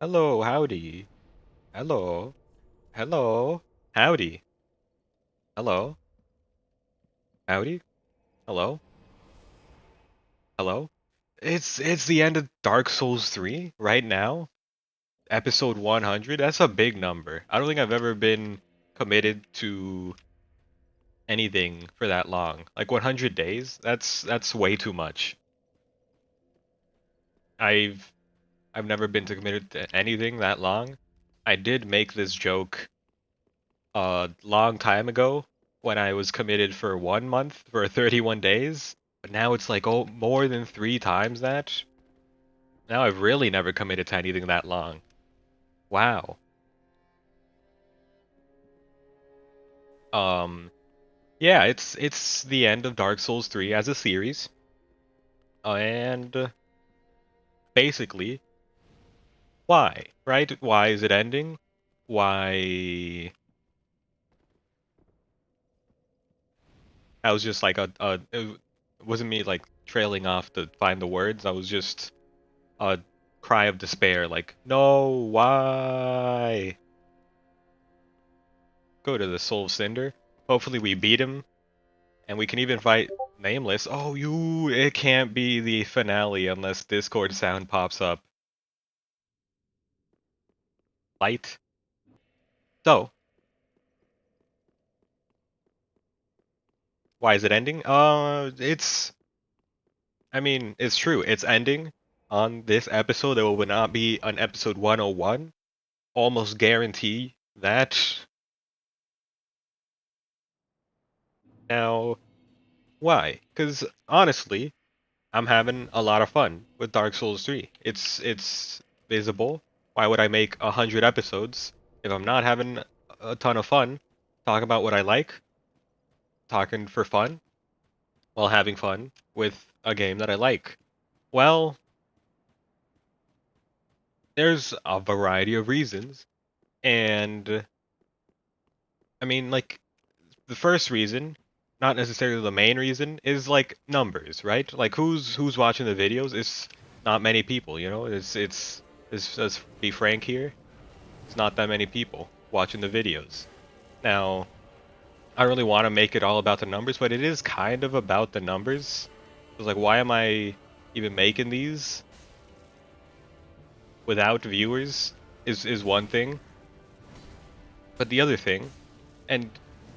Hello, howdy. Hello. Hello. Howdy. Hello. Howdy. Hello. Hello. It's the end of Dark Souls 3 right now. Episode 100. That's a big number. I don't think I've ever been committed to anything for that long. Like 100 days? That's way too much. I've I've never been committed to anything that long. I did make this joke a long time ago when I was committed for 1 month for 31 days, but now it's like more than three times that. Now I've really never committed to anything that long. Wow. Um, yeah, it's the end of Dark Souls 3 as a series, and basically, why? Right? Why is it ending? Why? I was just like it wasn't me like trailing off to find the words. I was just a cry of despair, like, no, why? Go to the Soul of Cinder. Hopefully we beat him, and we can even fight Nameless. Oh, it can't be the finale unless Discord sound pops up. Light. So, why is it ending? I mean, it's true. It's ending on this episode. There will not be an episode 101. Almost guarantee that. Now, why? Because honestly, I'm having a lot of fun with Dark Souls 3. It's visible. Why would I make 100 episodes if I'm not having a ton of fun talking about what I like, talking for fun while having fun with a game that I like? Well, there's a variety of reasons, and I mean, like, the first reason, not necessarily the main reason, is like numbers, right? Like who's watching the videos? It's not many people, you know. Let's be frank here. It's not that many people watching the videos. Now, I don't really want to make it all about the numbers, but it is kind of about the numbers. It's like, why am I even making these without viewers? Is one thing, but the other thing, and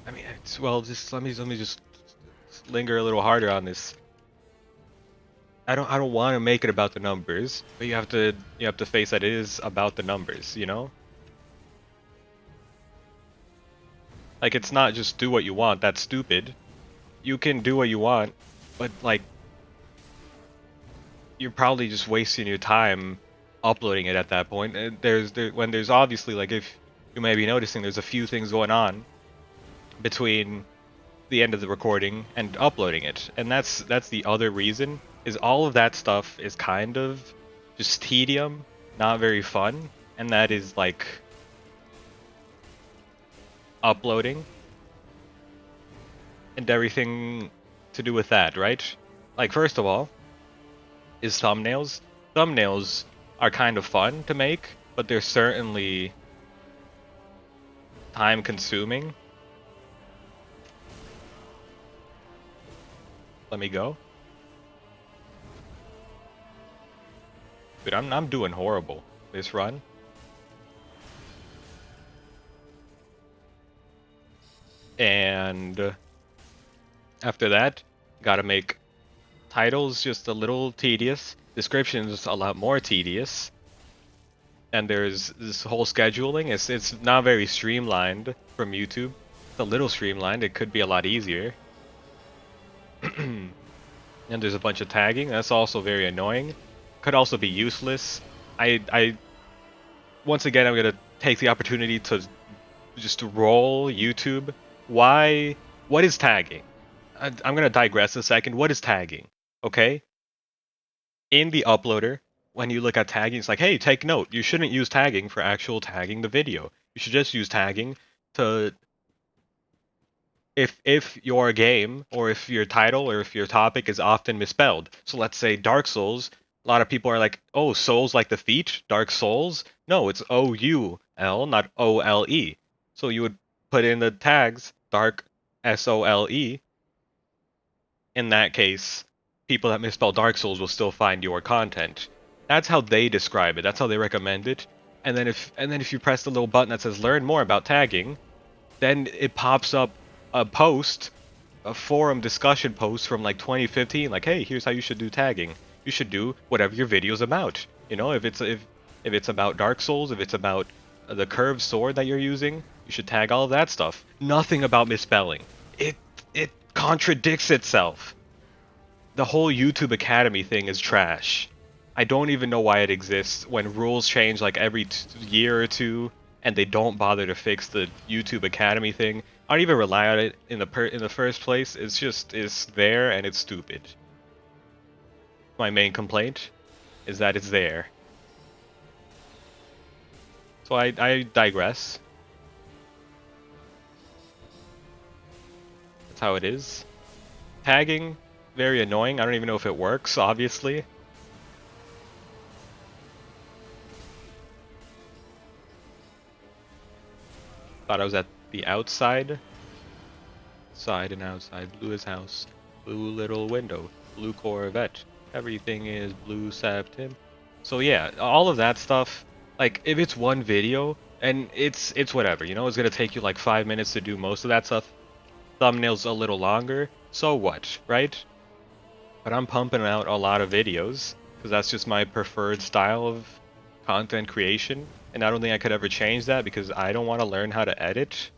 I mean, well, just let me just linger a little harder on this. I don't want to make it about the numbers, but you have to face that it is about the numbers, you know? Like it's not just do what you want, that's stupid. You can do what you want, but like you're probably just wasting your time uploading it at that point. And when there's obviously like if you may be noticing there's a few things going on between the end of the recording and uploading it. And that's the other reason is all of that stuff is kind of just tedium, not very fun, and that is like uploading and everything to do with that, right? Like first of all, is thumbnails. Thumbnails are kind of fun to make, but they're certainly time consuming. Let me go. Dude, I'm doing horrible this run. And after that, gotta make titles just a little tedious, descriptions a lot more tedious, and there's this whole scheduling. It's not very streamlined from YouTube. It's a little streamlined. It could be a lot easier. And there's a bunch of tagging. That's also very annoying. Could also be useless. I once again I'm gonna take the opportunity to just roll YouTube. Why? What is tagging? I'm gonna digress a second. What is tagging? Okay, in the uploader, when you look at tagging, it's like, hey, take note, you shouldn't use tagging for actual tagging the video. You should just use tagging to if your game or if your title or if your topic is often misspelled. So let's say Dark Souls, A lot of people are like, oh, souls like the feet, Dark Souls. No, it's OUL, not OLE. So you would put in the tags Dark SOLE. In that case, people that misspell Dark Souls will still find your content. That's how they describe it. That's how they recommend it. And then if you press the little button that says learn more about tagging, then it pops up a post, a forum discussion post from like 2015, like, hey, here's how you should do tagging. You should do whatever your video's about. You know, if it's about Dark Souls, if it's about the curved sword that you're using, you should tag all of that stuff. Nothing about misspelling. It contradicts itself. The whole YouTube Academy thing is trash. I don't even know why it exists when rules change like every year or two, and they don't bother to fix the YouTube Academy thing. I don't even rely on it in the first place. It's there and it's stupid. My main complaint is that it's there. So I digress. That's how it is. Tagging, very annoying. I don't even know if it works, obviously. Thought I was at the outside. Side and outside. Blue is house. Blue little window. Blue Corvette. Everything is blue Septim. So yeah, all of that stuff. Like if it's one video and it's whatever, you know, it's gonna take you like 5 minutes to do most of that stuff. Thumbnails a little longer. So what, right? But I'm pumping out a lot of videos because that's just my preferred style of content creation, and I don't think I could ever change that because I don't want to learn how to edit.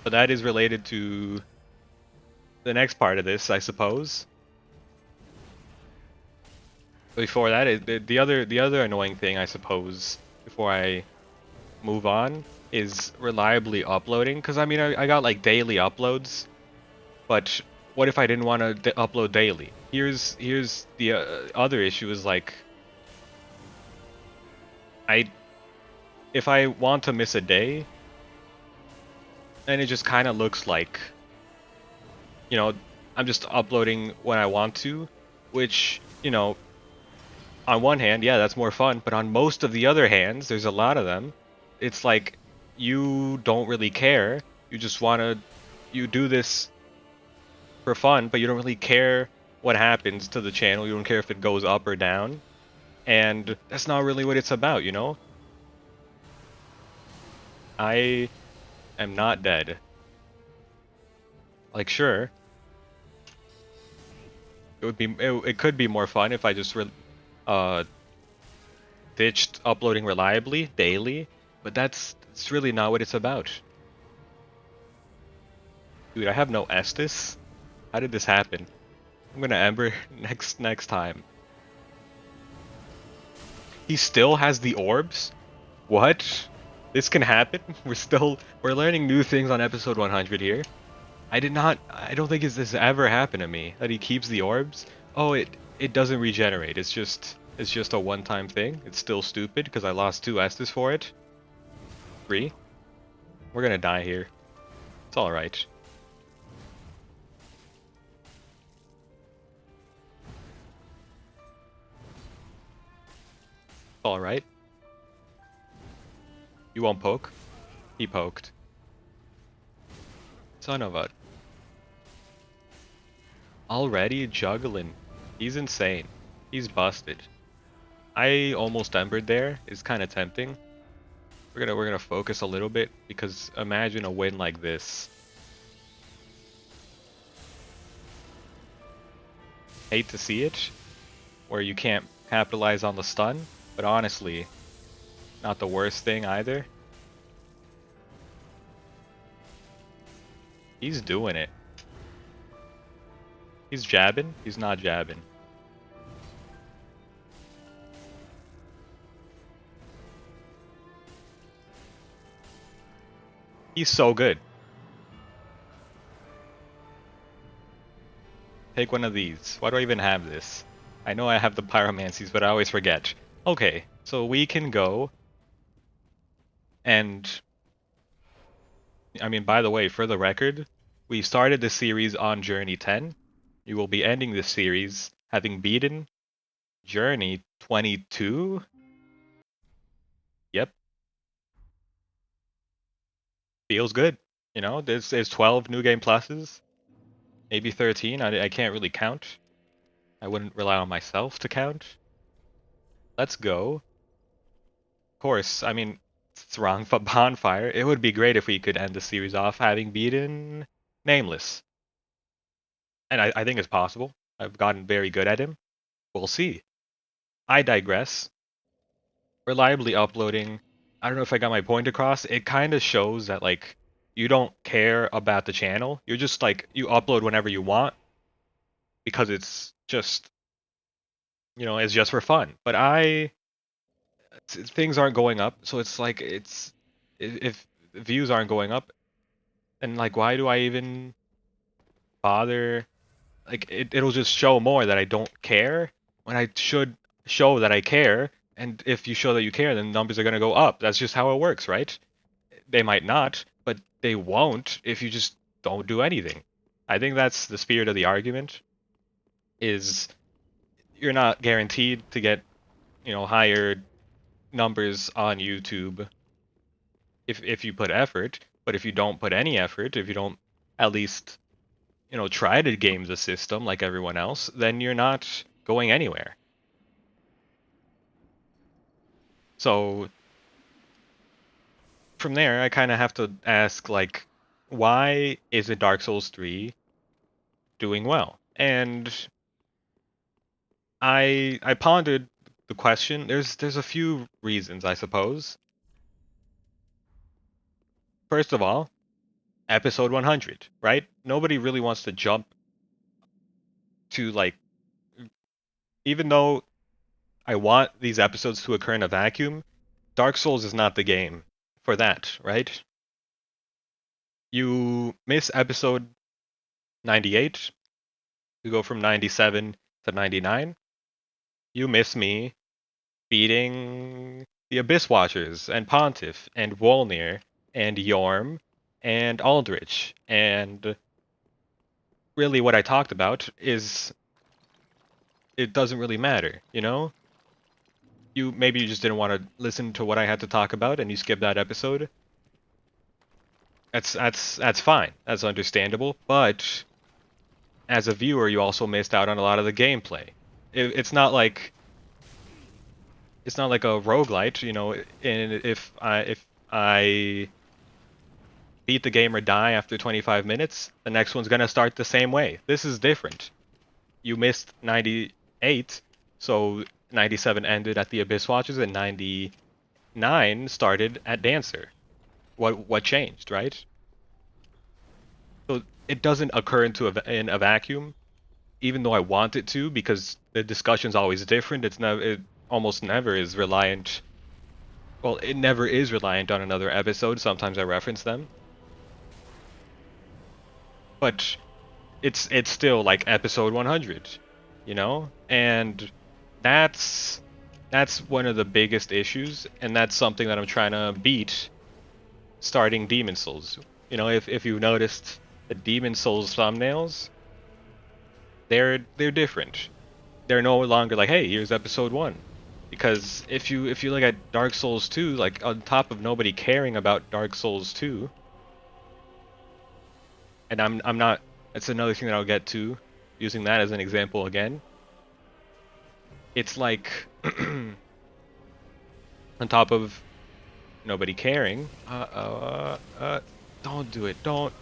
But that is related to the next part of this, I suppose. Before that, the other annoying thing, I suppose, before I move on, is reliably uploading. Because I mean, I got like daily uploads, but what if I didn't want to upload daily? Here's the other issue is like, I if I want to miss a day, then it just kind of looks like, you know, I'm just uploading when I want to, which, you know, on one hand, yeah, that's more fun, but on most of the other hands, there's a lot of them, it's like you don't really care. You just want to, you do this for fun, but you don't really care what happens to the channel. You don't care if it goes up or down. And that's not really what it's about, you know? I am not dead. Like, sure, it could be more fun if I just uh ditched uploading reliably daily, but that's really not what it's about. Dude, I have no Estus. How did this happen? I'm gonna Ember next time. He still has the orbs? What? This can happen? We're learning new things on episode 100 here. I don't think this ever happened to me, that he keeps the orbs. Oh, it doesn't regenerate. It's just a one-time thing. It's still stupid because I lost 2 Estus for it. 3. We're gonna die here. It's alright. It's alright. You won't poke? He poked. Son of a... Already juggling. He's insane. He's busted. I almost embered there. It's kind of tempting. We're gonna focus a little bit because imagine a win like this. Hate to see it, where you can't capitalize on the stun, but honestly, not the worst thing either. He's doing it. He's jabbing. He's not jabbing. He's so good. Take one of these. Why do I even have this? I know I have the pyromancies, but I always forget. Okay, so we can go and... I mean, by the way, for the record, we started the series on Journey 10. You will be ending this series having beaten Journey 22? Yep, feels good. You know, there's 12 new game pluses, maybe 13. I can't really count. I wouldn't rely on myself to count. Let's go. Of course, I mean, it's wrong for Bonfire. It would be great if we could end the series off having beaten Nameless. And I think it's possible. I've gotten very good at him. We'll see. I digress. Reliably uploading. I don't know if I got my point across. It kind of shows that like you don't care about the channel. You're just like you upload whenever you want because it's just it's just for fun. But things aren't going up, so it's like if views aren't going up, then like why do I even bother? Like it'll just show more that I don't care when I should show that I care. And if you show that you care, then numbers are gonna go up. That's just how it works, right? They might not, but they won't if you just don't do anything. I think that's the spirit of the argument is you're not guaranteed to get, higher numbers on YouTube if you put effort, but if you don't put any effort, if you don't at least, try to game the system like everyone else, then you're not going anywhere. So from there, I kind of have to ask like why isn't Dark Souls 3 doing well? And I pondered the question. There's a few reasons, I suppose. First of all, episode 100, right? Nobody really wants to jump to like even though I want these episodes to occur in a vacuum, Dark Souls is not the game for that, right? You miss episode 98, you go from 97 to 99. You miss me beating the Abyss Watchers and Pontiff and Wolnir and Yorm and Aldrich. And really what I talked about is it doesn't really matter, you know? You just didn't want to listen to what I had to talk about and you skipped that episode. That's fine. That's understandable. But as a viewer, you also missed out on a lot of the gameplay. It's not like a roguelite, and if I beat the game or die after 25 minutes, the next one's gonna start the same way. This is different. You missed 98, so 97 ended at the Abyss Watchers and 99 started at Dancer. What changed, right? So it doesn't occur in a vacuum, even though I want it to, because the discussion's always different. It almost never is reliant. Well, it never is reliant on another episode. Sometimes I reference them, but it's still like episode 100, and that's that's one of the biggest issues, and that's something that I'm trying to beat starting Demon Souls. If you've noticed the Demon Souls thumbnails, they're different. They're no longer like, hey, here's episode 1. Because if you look at Dark Souls 2, like on top of nobody caring about Dark Souls 2, and I'm not that's another thing that I'll get to, using that as an example again. It's like on top of nobody caring. Don't do it. Don't.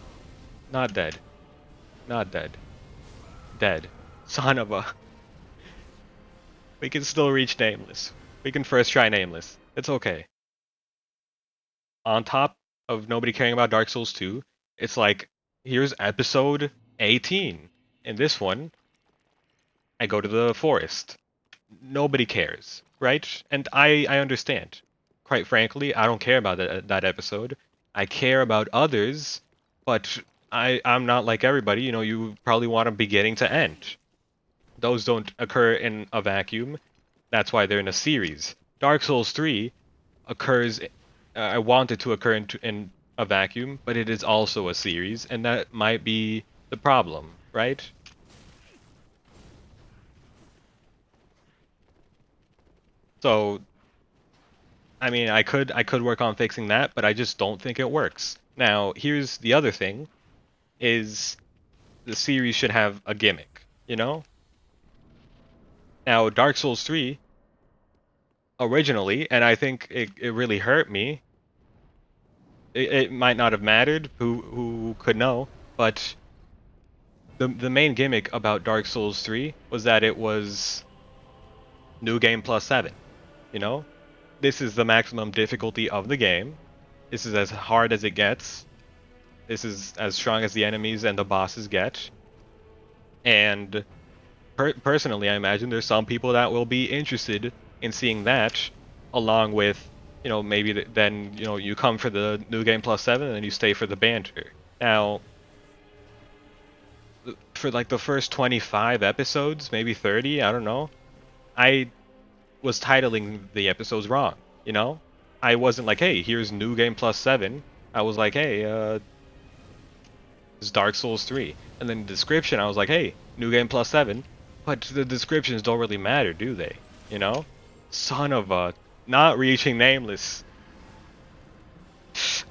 Not dead. Not dead. Dead. Son of a. We can still reach Nameless. We can first try Nameless. It's okay. On top of nobody caring about Dark Souls 2, it's like, here's episode 18. In this one, I go to the forest. Nobody cares, right? And I understand. Quite frankly, I don't care about that episode. I care about others, but I'm not like everybody. You probably want a beginning to end. Those don't occur in a vacuum. That's why they're in a series. Dark Souls 3 occurs. I want it to occur in a vacuum, but it is also a series, and that might be the problem, right? So, I mean, I could work on fixing that, but I just don't think it works. Now, here's the other thing is the series should have a gimmick, you know? Now, Dark Souls 3 originally, and I think it really hurt me. It might not have mattered, who could know, but the main gimmick about Dark Souls 3 was that it was new game plus 7, you know? This is the maximum difficulty of the game. This is as hard as it gets. This is as strong as the enemies and the bosses get. And personally, I imagine there's some people that will be interested in seeing that, along with, maybe then, you come for the new game plus 7 and then you stay for the banter. Now, for like the first 25 episodes, maybe 30, I don't know, I was titling the episodes wrong, you know? I wasn't like, hey, here's new game plus 7. I was like, hey, it's Dark Souls 3. And then the description, I was like, hey, new game plus 7. But the descriptions don't really matter, do they? You know? Son of a... Not reaching nameless.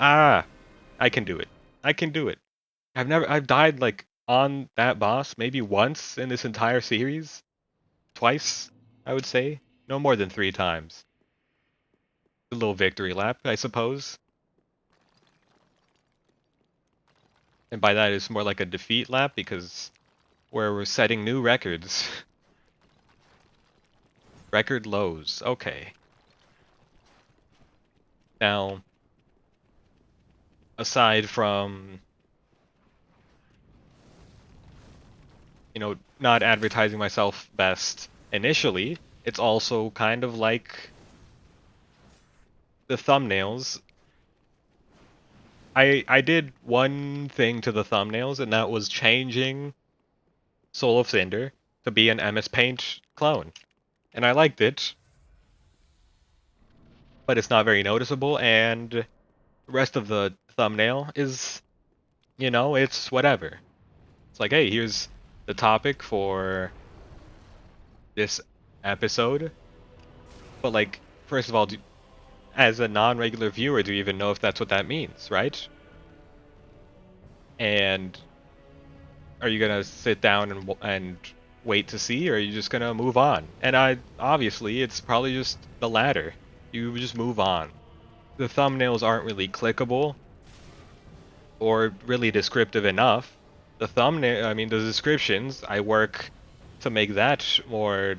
Ah, I can do it. I can do it. I've died like on that boss maybe once in this entire series. Twice, I would say. No more than 3 times. A little victory lap, I suppose. And by that, it's more like a defeat lap because where we're setting new records. Record lows. Okay. Now, aside from, not advertising myself best initially, it's also kind of like the thumbnails. I did one thing to the thumbnails, and that was changing Soul of Cinder to be an MS Paint clone. And I liked it, but it's not very noticeable, and the rest of the thumbnail is, it's whatever. It's like, hey, here's the topic for this episode. But like, first of all, as a non-regular viewer, do you even know if that's what that means, right? And are you gonna sit down and wait to see, or are you just gonna move on? And obviously it's probably just the latter. You just move on. The thumbnails aren't really clickable or really descriptive enough. The descriptions, I work to make that more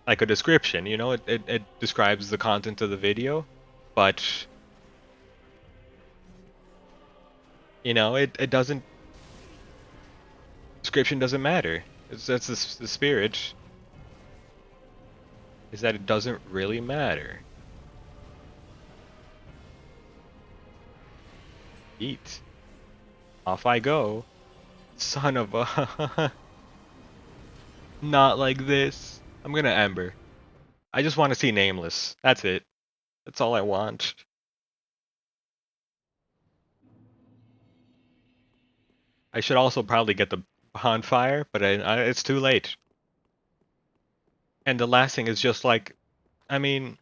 like a description, it describes the content of the video, but it doesn't, description doesn't matter. That's the spirit, is that it doesn't really matter. Eat. Off I go. Son of a... Not like this. I'm gonna Ember. I just want to see Nameless. That's it. That's all I want. I should also probably get the bonfire, but it's too late. And the last thing is just like, I mean,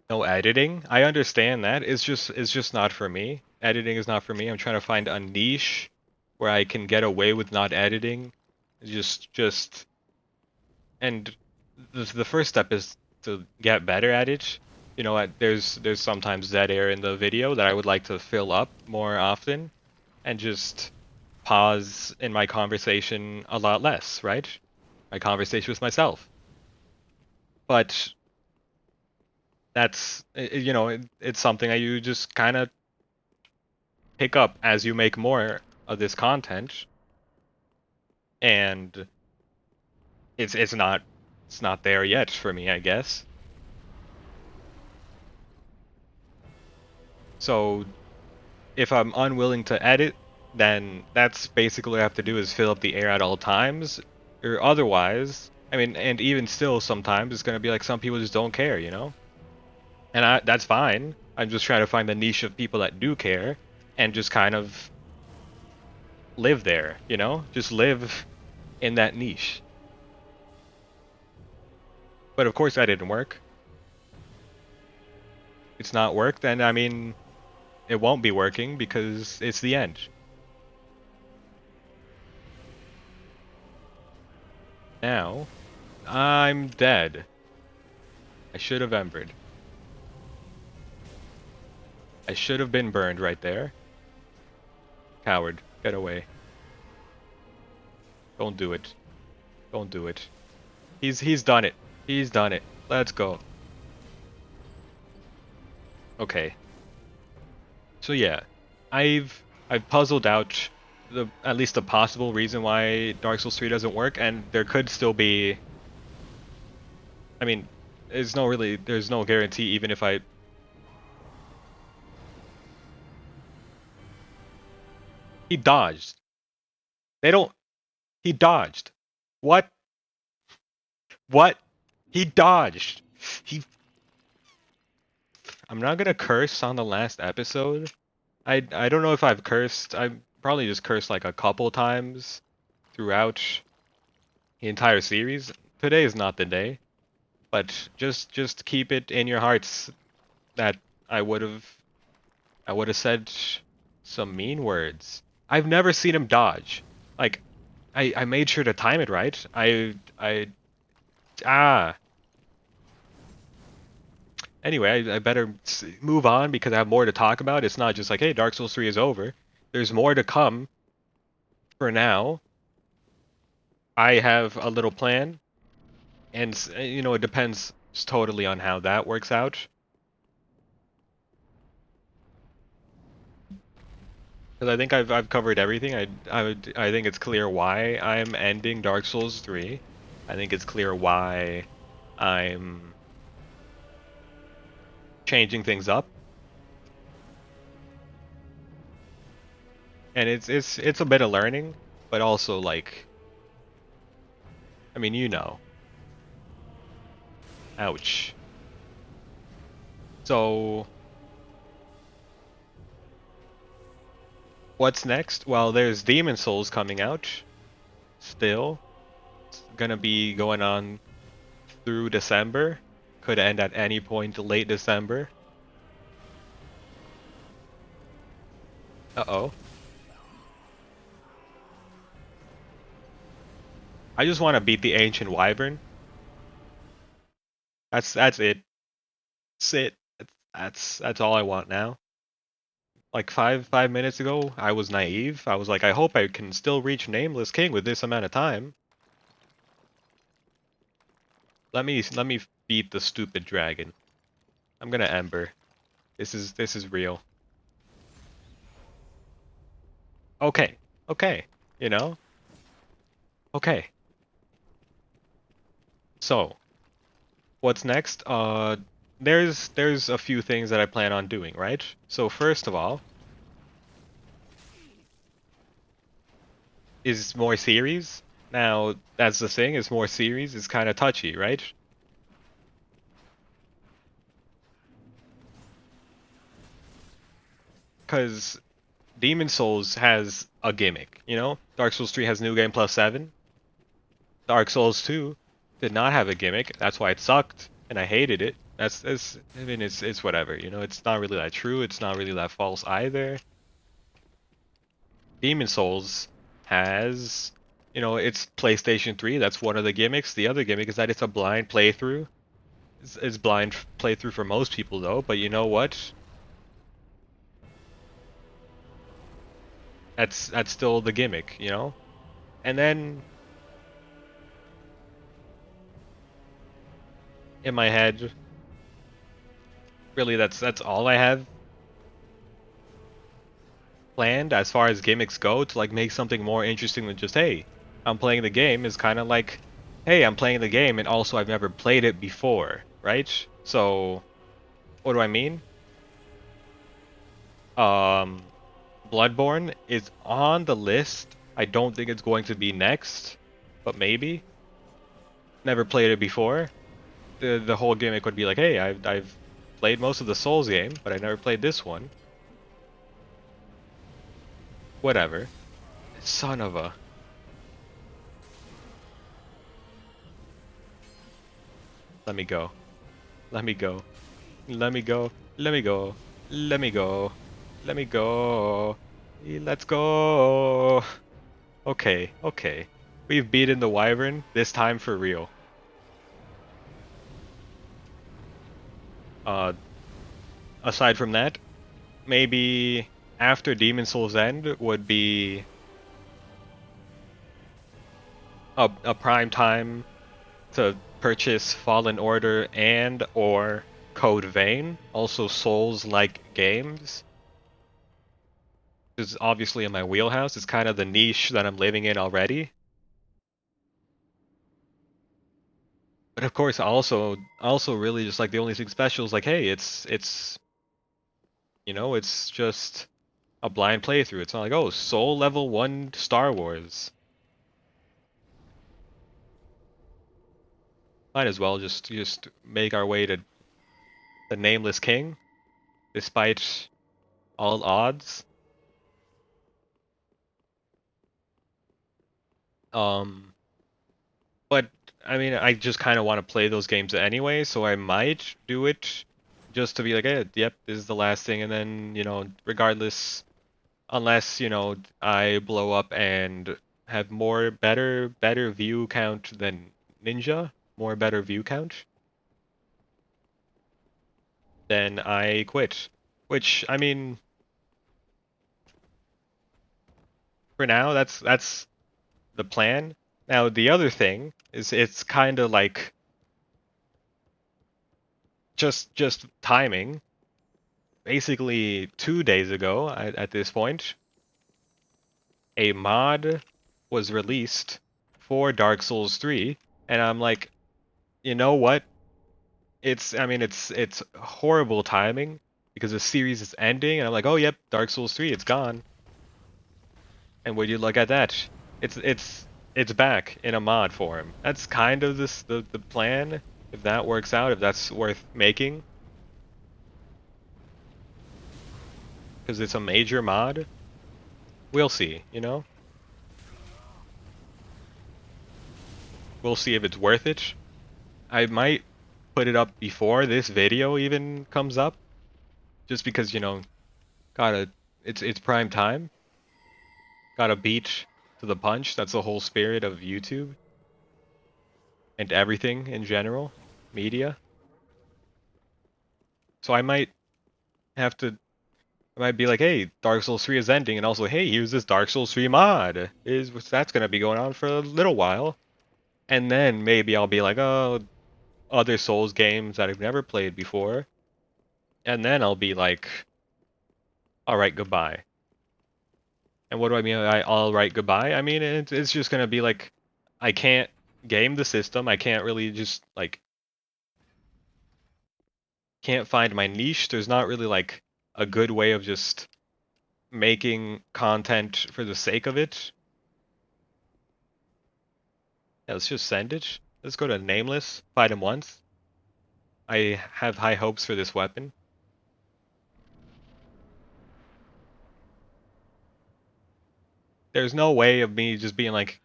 no editing. I understand that. It's just not for me. Editing is not for me. I'm trying to find a niche where I can get away with not editing. Just and the first step is to get better at it. There's sometimes dead air in the video that I would like to fill up more often, and just pause in my conversation a lot less, right? My conversation with myself. But that's it's something that you just kind of pick up as you make more of this content, and it's not there yet for me, I guess. So if I'm unwilling to edit, then that's basically what I have to do, is fill up the air at all times, or otherwise, I mean, and even still, sometimes it's gonna be like some people just don't care, and that's fine. I'm just trying to find the niche of people that do care, and just kind of live there, just live in that niche. But of course that didn't work. It's not worked, and I mean, it won't be working because it's the end. Now, I'm dead. I should have embered. I should have been burned right there. Coward, get away. Don't do it. Don't do it. He's done it. He's done it. Let's go. Okay. So yeah, I've puzzled out the at least the possible reason why Dark Souls 3 doesn't work, and there could still be. I mean, there's no guarantee even if I. He dodged. They don't. He dodged. What? What? He dodged. He. I'm not gonna curse on the last episode. I don't know if I've cursed. I probably just cursed like a couple times throughout the entire series. Today is not the day, but just keep it in your hearts that I would have I would have said some mean words. I've never seen him dodge. Like I made sure to time it right. I ah. Anyway, I better move on because I have more to talk about. It's not just like, hey, Dark Souls 3 is over. There's more to come. For now, I have a little plan, and it depends totally on how that works out. Because I think I've covered everything. I think it's clear why I'm ending Dark Souls 3. I think it's clear why I'm changing things up. And it's a bit of learning, but also like, I mean, ouch. So what's next? Well, there's Demon Souls coming out still. It's gonna be going on through December. Could end at any point late December. Uh-oh. I just want to beat the Ancient Wyvern. That's it. That's it. That's all I want now. Like five minutes ago, I was naive. I was like, I hope I can still reach Nameless King with this amount of time. Let me beat the stupid dragon. I'm gonna Ember. This is real. Okay. Okay. You know? Okay. So, what's next? There's a few things that I plan on doing, right? So first of all, is more series. Now, that's the thing, is more series is kind of touchy, right? Because Demon Souls has a gimmick, you know? Dark Souls 3 has New Game Plus 7. Dark Souls 2 did not have a gimmick. That's why it sucked, and I hated it. I mean, it's whatever, you know? It's not really that true. It's not really that false either. Demon Souls has, it's PlayStation 3. That's one of the gimmicks. The other gimmick is that it's a blind playthrough. It's blind playthrough for most people, though, but you know what? That's still the gimmick, you know? And then in my head, really that's all I have planned as far as gimmicks go to like make something more interesting than just, hey, I'm playing the game is kind of like, hey, I'm playing the game and also I've never played it before, right? So, what do I mean? Um, Bloodborne is on the list. I don't think it's going to be next, but maybe. Never played it before. The whole gimmick would be like, hey, I've played most of the Souls game, but I never played this one. Whatever. Son of a. Let me go. Let me go. Let me go. Let me go. Let me go. Let me go. Let's go. Okay, okay. We've beaten the Wyvern, this time for real. Uh, Aside from that, maybe after Demon Souls End would be a prime time to purchase Fallen Order and or Code Vein, also Souls-like games. This is obviously in my wheelhouse. It's kind of the niche that I'm living in already. But of course, also really just like the only thing special is like, hey, it's it's just a blind playthrough. It's not like, oh, Soul Level 1 Star Wars. Might as well just make our way to the Nameless King, despite all odds. Um, but I mean, I just kind of want to play those games anyway, so I might do it just to be like, hey, yep, this is the last thing, and then, regardless, unless, I blow up and have more better view count than Ninja, more better view count, then I quit. Which, I mean, for now, that's the plan. Now, the other thing is it's kind of like just timing. Basically, 2 days ago, at this point, a mod was released for Dark Souls 3, and I'm like, you know what? I mean, it's horrible timing because the series is ending, and I'm like, oh yep, Dark Souls 3, it's gone. And would you look at that? It's back in a mod form. That's kind of the plan. If that works out, if that's worth making, because it's a major mod, we'll see. We'll see if it's worth it. I might put it up before this video even comes up, just because gotta it's prime time. Gotta beat to the punch. That's the whole spirit of YouTube and everything in general, media. So I might be like, hey, Dark Souls 3 is ending, and also, hey, here's this Dark Souls 3 mod. That's gonna be going on for a little while, and then maybe I'll be like, oh, other Souls games that I've never played before, and then I'll be like, all right, goodbye. And what do I mean by all right, goodbye? I mean it's just gonna be like, I can't game the system. I can't really just like can't find my niche. There's not really like a good way of just making content for the sake of it. Yeah, let's just send it. Let's go to Nameless, fight him once. I have high hopes for this weapon. There's no way of me just being like,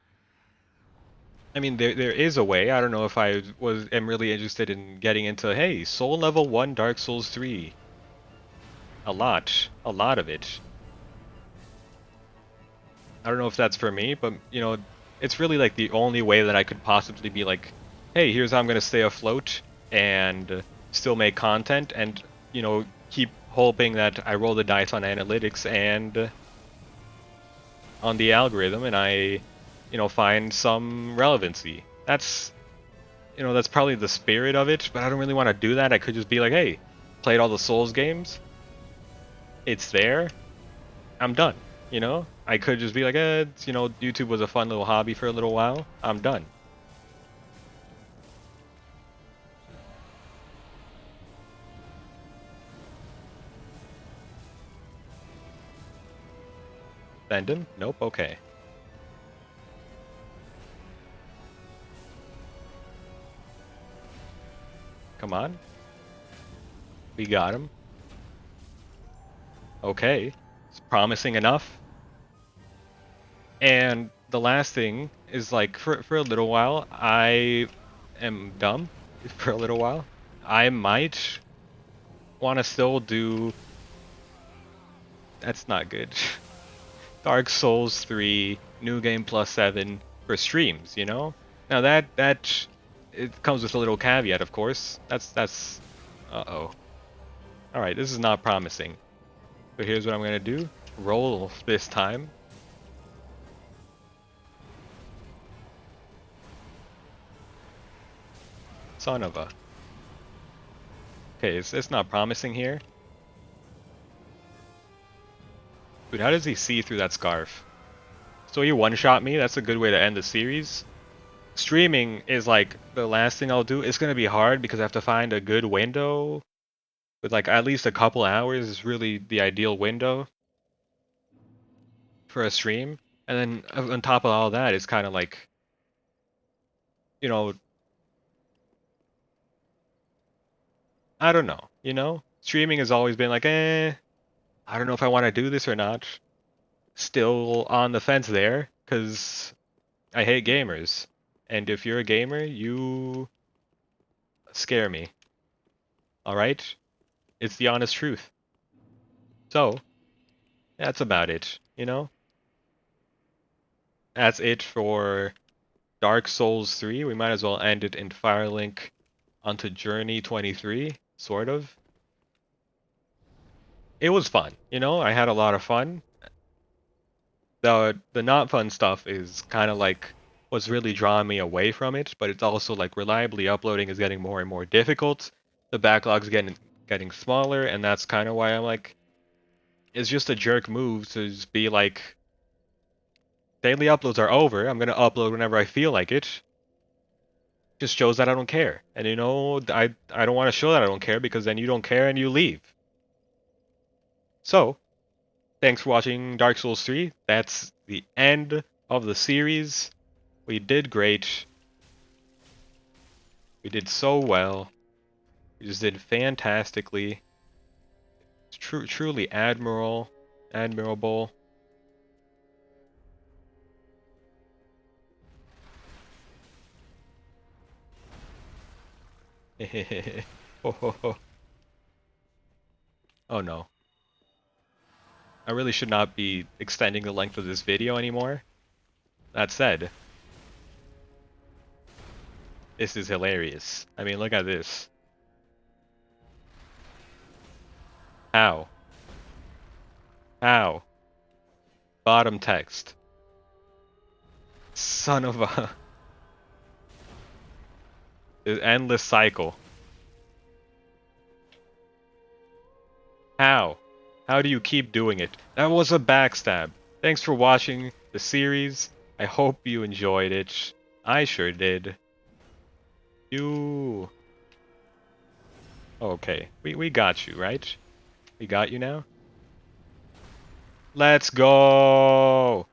I mean, there is a way. I don't know if I am really interested in getting into, hey, Soul Level 1 Dark Souls 3. A lot of it. I don't know if that's for me, but it's really like the only way that I could possibly be like, hey, here's how I'm gonna stay afloat and still make content and keep hoping that I roll the dice on analytics and on the algorithm and I find some relevancy. That's probably the spirit of it, but I don't really want to do that. I could just be like, hey, played all the Souls games. It's there. I'm done. I could just be like, YouTube was a fun little hobby for a little while. I'm done. Send him? Nope. Okay. Come on. We got him. Okay. It's promising enough. And the last thing is like for a little while, I am dumb. for a little while. I might want to still do. That's not good. Dark Souls 3, New Game Plus 7 for streams, you know? Now that it comes with a little caveat, of course. That's uh-oh. All right, this is not promising. So here's what I'm going to do. Roll this time. Son of a. Okay, it's not promising here. Dude, how does he see through that scarf? So he one-shot me? That's a good way to end the series. Streaming is like the last thing I'll do. It's going to be hard because I have to find a good window. With like at least a couple hours is really the ideal window for a stream. And then on top of all that, it's kind of like, you know, I don't know, you know? Streaming has always been like, I don't know if I want to do this or not. Still on the fence there, because I hate gamers. And if you're a gamer, you scare me. Alright? It's the honest truth. So, that's about it, you know? That's it for Dark Souls 3. We might as well end it in Firelink onto Journey 23, sort of. It was fun, you know? I had a lot of fun. The not fun stuff is kind of like what's really drawing me away from it, but it's also like reliably uploading is getting more and more difficult. The backlog's getting smaller, and that's kind of why I'm like, it's just a jerk move to just be like, daily uploads are over. I'm gonna upload whenever I feel like it. Just shows that I don't care, and you know, I don't want to show that I don't care because then you don't care and you leave. So, thanks for watching Dark Souls 3. That's the end of the series. We did great. We did so well. We just did fantastically. Truly admirable. Oh no. I really should not be extending the length of this video anymore. That said, this is hilarious. I mean, look at this. How? How? Bottom text. Son of a... endless cycle. How? How do you keep doing it? That was a backstab. Thanks for watching the series. I hope you enjoyed it. I sure did. You... Okay, we got you, right? We got you now? Let's go!